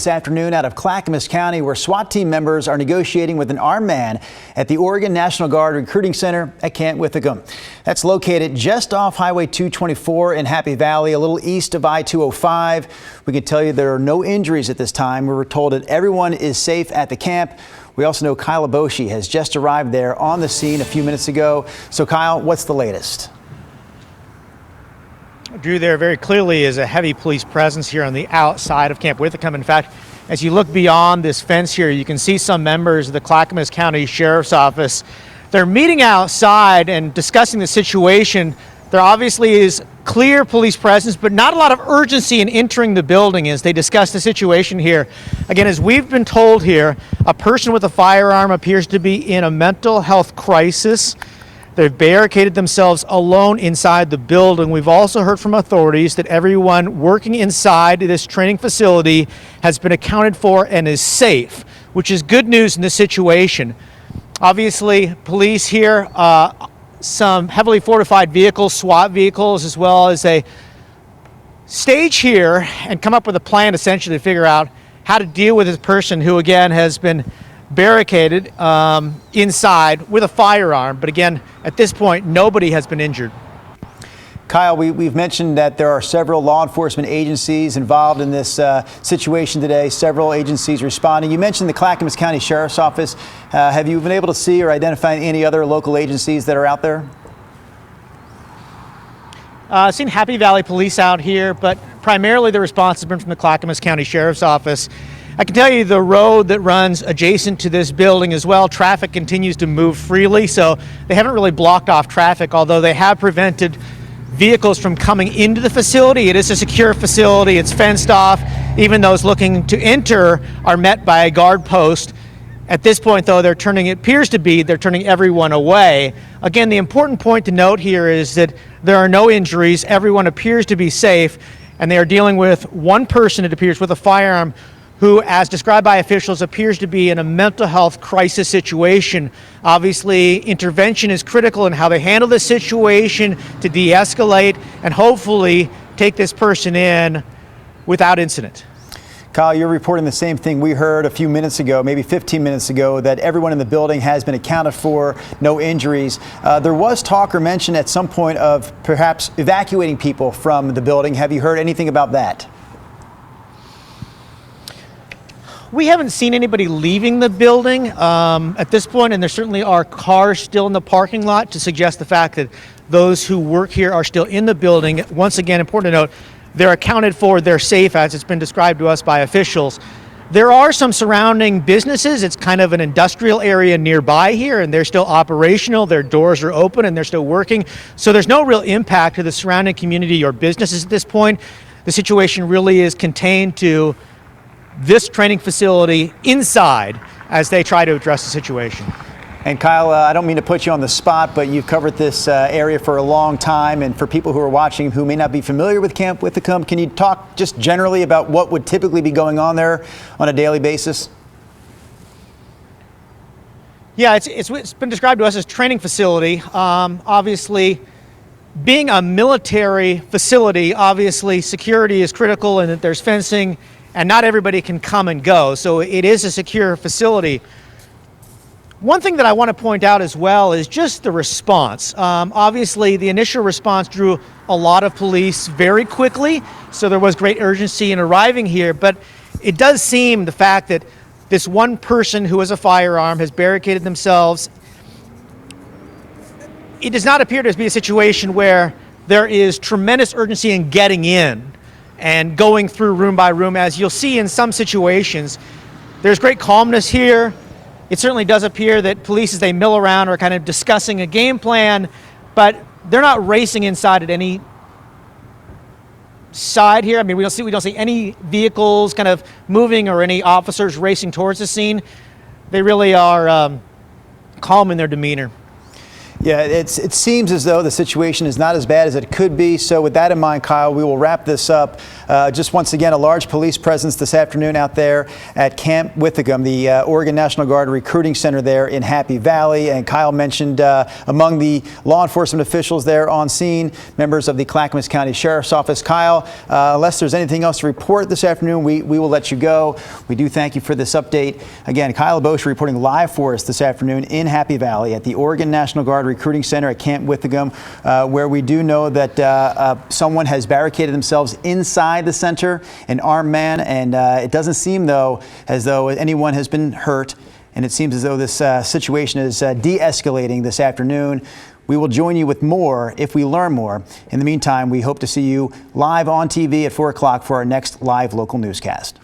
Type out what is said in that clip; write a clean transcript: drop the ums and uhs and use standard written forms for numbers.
This afternoon out of Clackamas County, where SWAT team members are negotiating with an armed man at the Oregon National Guard Recruiting Center at Camp Withicum. That's located just off Highway 224 in Happy Valley, a little east of I-205. We can tell you there are no injuries at this time. We were told that everyone is safe at the camp. We also know Kyle Aboshi has just arrived there on the scene a few minutes ago. So Kyle, what's the latest? Drew, there very clearly is a heavy police presence here on the outside of Camp Withicum. In fact, as you look beyond this fence here, you can see some members of the Clackamas County Sheriff's Office. They're meeting outside and discussing the situation. There obviously is clear police presence, but not a lot of urgency in entering the building as they discuss the situation here. Again, as we've been told here, a person with a firearm appears to be in a mental health crisis. They've barricaded themselves alone inside the building. We've also heard from authorities that everyone working inside this training facility has been accounted for and is safe, which is good news in this situation. Obviously, police here, some heavily fortified vehicles, SWAT vehicles, as well as a stage here and come up with a plan essentially to figure out how to deal with this person who, again, has been barricaded inside with a firearm. But again, at this point, nobody has been injured. Kyle, we've mentioned that there are several law enforcement agencies involved in this situation today, several agencies responding. You mentioned the Clackamas County Sheriff's Office. Have you been able to see or identify any other local agencies that are out there? I've seen Happy Valley Police out here, but primarily the response has been from the Clackamas County Sheriff's Office. I can tell you the road that runs adjacent to this building as well, traffic continues to move freely, so they haven't really blocked off traffic, although they have prevented vehicles from coming into the facility. It is a secure facility, it's fenced off. Even those looking to enter are met by a guard post. At this point, though, they're turning everyone away. Again, the important point to note here is that there are no injuries, everyone appears to be safe, and they are dealing with one person, it appears, with a firearm who, as described by officials, appears to be in a mental health crisis situation. Obviously, intervention is critical in how they handle this situation to de-escalate and hopefully take this person in without incident. Kyle, you're reporting the same thing we heard a few minutes ago, maybe 15 minutes ago, that everyone in the building has been accounted for, no injuries. There was talk or mention at some point of perhaps evacuating people from the building. Have you heard anything about that? We haven't seen anybody leaving the building at this point, and there certainly are cars still in the parking lot to suggest the fact that those who work here are still in the building. Once again, important to note, they're accounted for, they're safe, as it's been described to us by officials. There are some surrounding businesses. It's kind of an industrial area nearby here, and they're still operational. Their doors are open, and they're still working. So there's no real impact to the surrounding community or businesses at this point. The situation really is contained to this training facility inside as they try to address the situation. And Kyle, I don't mean to put you on the spot, but you've covered this area for a long time. And for people who are watching who may not be familiar with Camp Withicum, can you talk just generally about what would typically be going on there on a daily basis? Yeah, it's been described to us as a training facility. Obviously, being a military facility, obviously security is critical and that there's fencing and not everybody can come and go. So it is a secure facility. One thing that I want to point out as well is just the response. Obviously, the initial response drew a lot of police very quickly, so there was great urgency in arriving here, but it does seem the fact that this one person who has a firearm has barricaded themselves. It does not appear to be a situation where there is tremendous urgency in getting in and going through room by room. As you'll see in some situations, there's great calmness here. It certainly does appear that police, as they mill around, are kind of discussing a game plan, but they're not racing inside at any side here. I mean, we don't see any vehicles kind of moving or any officers racing towards the scene. They really are calm in their demeanor. Yeah, it seems as though the situation is not as bad as it could be. So with that in mind, Kyle, we will wrap this up. Just once again, a large police presence this afternoon out there at Camp Withegum, the Oregon National Guard recruiting center there in Happy Valley. And Kyle mentioned among the law enforcement officials there on scene, members of the Clackamas County Sheriff's Office. Kyle, unless there's anything else to report this afternoon, we will let you go. We do thank you for this update. Again, Kyle Bosch reporting live for us this afternoon in Happy Valley at the Oregon National Guard Recruiting Center at Camp Withegum, where we do know that someone has barricaded themselves inside the center, an armed man, and it doesn't seem though as though anyone has been hurt, and it seems as though this situation is de-escalating this afternoon. We will join you with more if we learn more. In the meantime, we hope to see you live on TV at 4 o'clock for our next live local newscast.